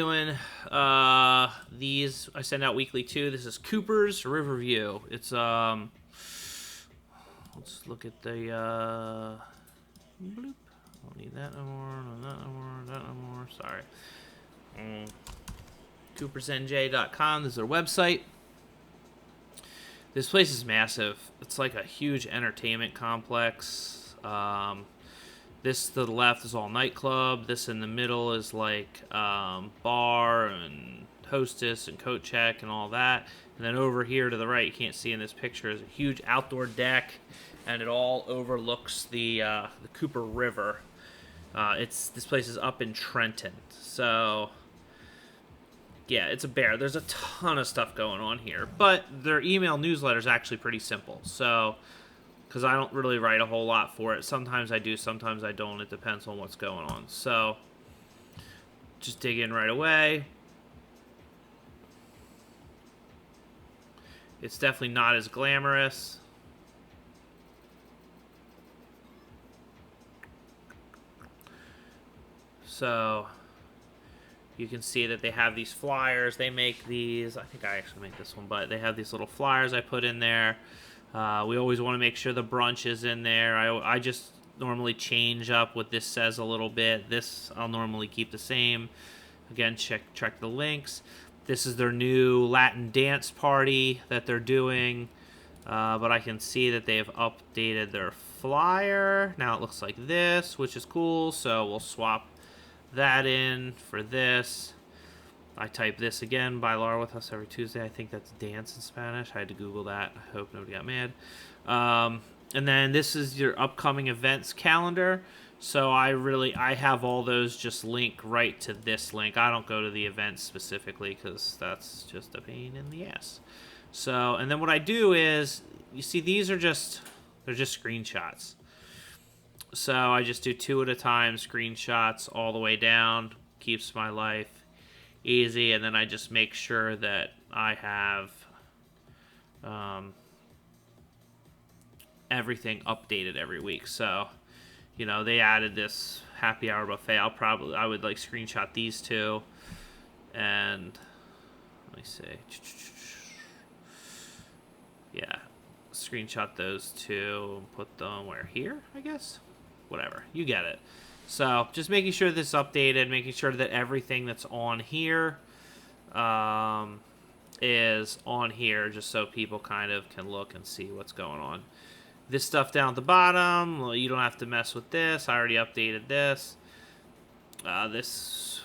Doing these I send out weekly too. This is Cooper's Riverview. It's let's look at the bloop. Don't need that no more, no that no more, that no more. Sorry. CoopersNJ.com. This is their website. This place is massive. It's like a huge entertainment complex. This to the left is all nightclub. This in the middle is like bar and hostess and coat check and all that. And then over here to the right, you can't see in this picture, is a huge outdoor deck, and it all overlooks the Cooper River. This place is up in Trenton, so yeah, it's a bear. There's a ton of stuff going on here, but their email newsletter is actually pretty simple. So because I don't really write a whole lot for it. Sometimes I do, sometimes I don't. It depends on what's going on. So just dig in right away. It's definitely not as glamorous. So you can see that they have these flyers. They make these. I think I actually make this one, but they have these little flyers I put in there. We always want to make sure the brunch is in there. I just normally change up what this says a little bit. This I'll normally keep the same. Again, check the links. This is their new Latin dance party that they're doing. But I can see that they've updated their flyer. Now it looks like this, which is cool. So we'll swap that in for this. I type this again, Bailar with us every Tuesday. I think that's dance in Spanish. I had to Google that. I hope nobody got mad. And then this is your upcoming events calendar. So I have all those just link right to this link. I don't go to the events specifically because that's just a pain in the ass. So, and then what I do is, you see they're just screenshots. So I just do 2 at a time, screenshots all the way down. Keeps my life easy, and then I just make sure that I have everything updated every week. So, they added this happy hour buffet. I would like screenshot these 2, and let me see. Yeah, screenshot those 2 and put them where? Here, I guess. Whatever, you get it. So just making sure this is updated, making sure that everything that's on here is on here, just so people kind of can look and see what's going on. This stuff down at the bottom, well, you don't have to mess with this. I already updated this. This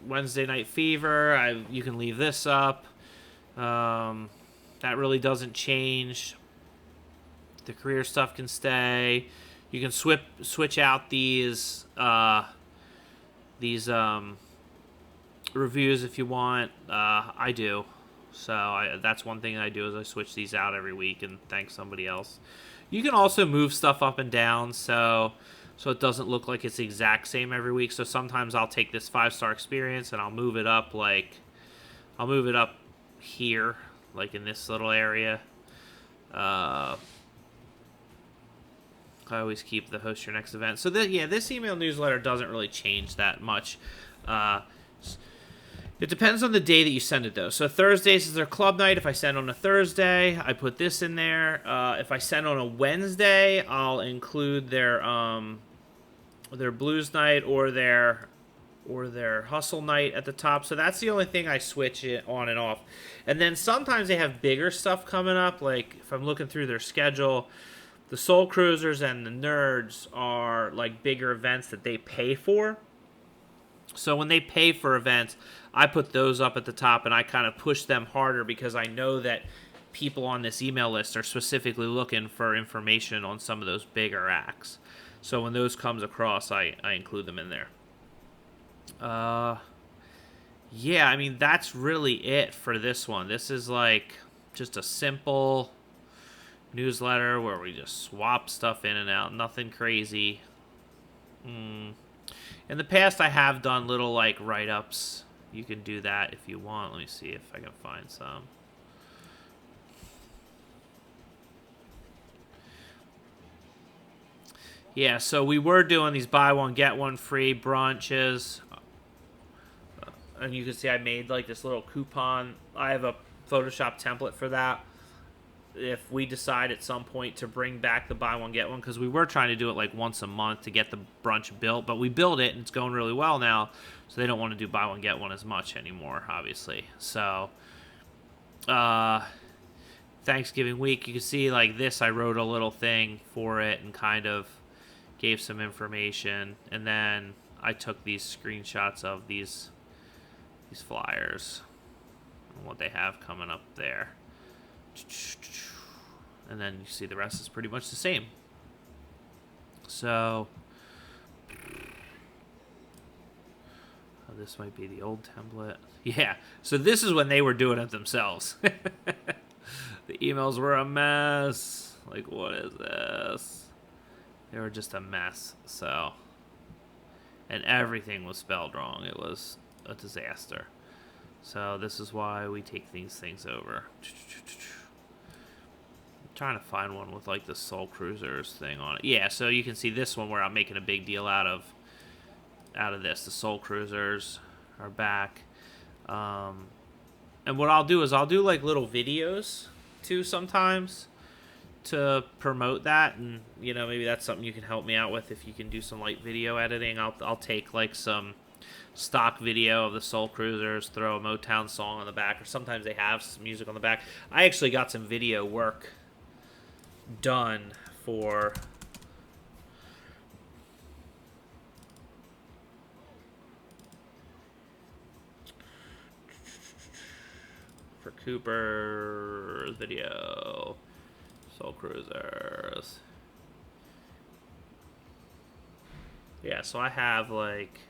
Wednesday Night Fever, you can leave this up. That really doesn't change. The career stuff can stay. You can switch out these reviews if you want. I do. So that's one thing I do, is I switch these out every week and thank somebody else. You can also move stuff up and down so it doesn't look like it's the exact same every week. So sometimes I'll take this 5-star experience and I'll move it up here, like in this little area. I always keep the host your next event. So this email newsletter doesn't really change that much. It depends on the day that you send it, though. So Thursdays is their club night. If I send on a Thursday, I put this in there. If I send on a Wednesday, I'll include their blues night or their hustle night at the top. So that's the only thing I switch it on and off. And then sometimes they have bigger stuff coming up. Like if I'm looking through their schedule, the Soul Cruisers and the Nerds are like bigger events that they pay for. So when they pay for events, I put those up at the top and I kind of push them harder because I know that people on this email list are specifically looking for information on some of those bigger acts. So when those comes across, I include them in there. Yeah, I mean, that's really it for this one. This is like just a simple newsletter where we just swap stuff in and out. Nothing crazy. In the past, I have done little like write-ups. You can do that if you want. Let me see if I can find some. Yeah, so we were doing these buy one, get one free brunches. and you can see I made like this little coupon. I have a Photoshop template for that. If we decide at some point to bring back the buy one get one, because we were trying to do it like once a month to get the brunch built, but we built it and it's going really well now, so they don't want to do buy one get one as much anymore, obviously. So Thanksgiving week, you can see like this, I wrote a little thing for it and kind of gave some information, and then I took these screenshots of these flyers and what they have coming up there. And then you see the rest is pretty much the same. So this might be the old template. Yeah, so this is when they were doing it themselves. The emails were a mess. Like, what is this? They were just a mess. So, and everything was spelled wrong. It was a disaster. So this is why we take these things over. I'm trying to find one with like the Soul Cruisers thing on it. Yeah, so you can see this one where I'm making a big deal out of this. The Soul Cruisers are back. And what I'll do is I'll do like little videos too sometimes to promote that, and you know, maybe that's something you can help me out with if you can do some like video editing. I'll take like some stock video of the Soul Cruisers, throw a Motown song on the back, or sometimes they have some music on the back. I actually got some video work done for Cooper's video, Soul Cruisers. Yeah, so I have like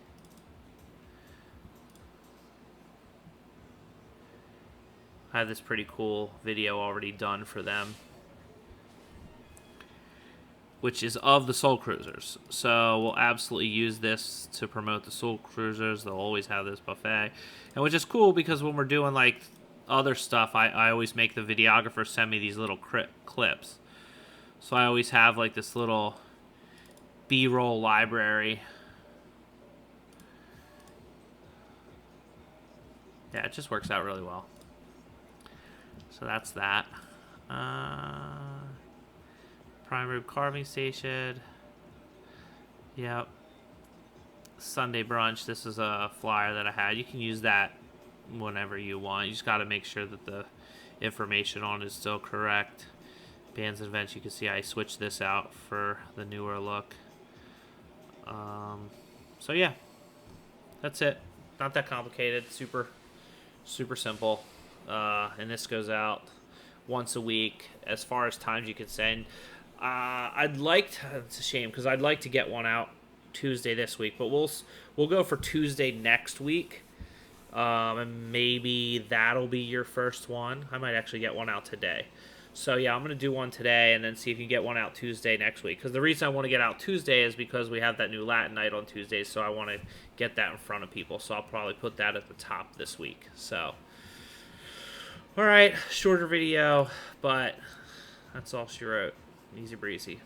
this pretty cool video already done for them, which is of the Soul Cruisers. So we'll absolutely use this to promote the Soul Cruisers. They'll always have this buffet, and which is cool because when we're doing like other stuff, I always make the videographer send me these little clips. So I always have like this little B-roll library. Yeah, it just works out really well. So that's that. Prime rib carving station. Yep. Sunday brunch. This is a flyer that I had. You can use that whenever you want. You just got to make sure that the information on it is still correct. Bands and events. You can see I switched this out for the newer look. So yeah, that's it. Not that complicated. Super simple. And this goes out once a week. As far as times you can send, I'd like to, it's a shame because I'd like to get one out Tuesday this week, but we'll go for Tuesday next week, and maybe that'll be your first one. I might actually get one out today. So yeah, I'm gonna do one today and then see if you can get one out Tuesday next week. Because the reason I want to get out Tuesday is because we have that new Latin night on Tuesdays, so I want to get that in front of people. So I'll probably put that at the top this week. So, all right, shorter video, but that's all she wrote. Easy breezy.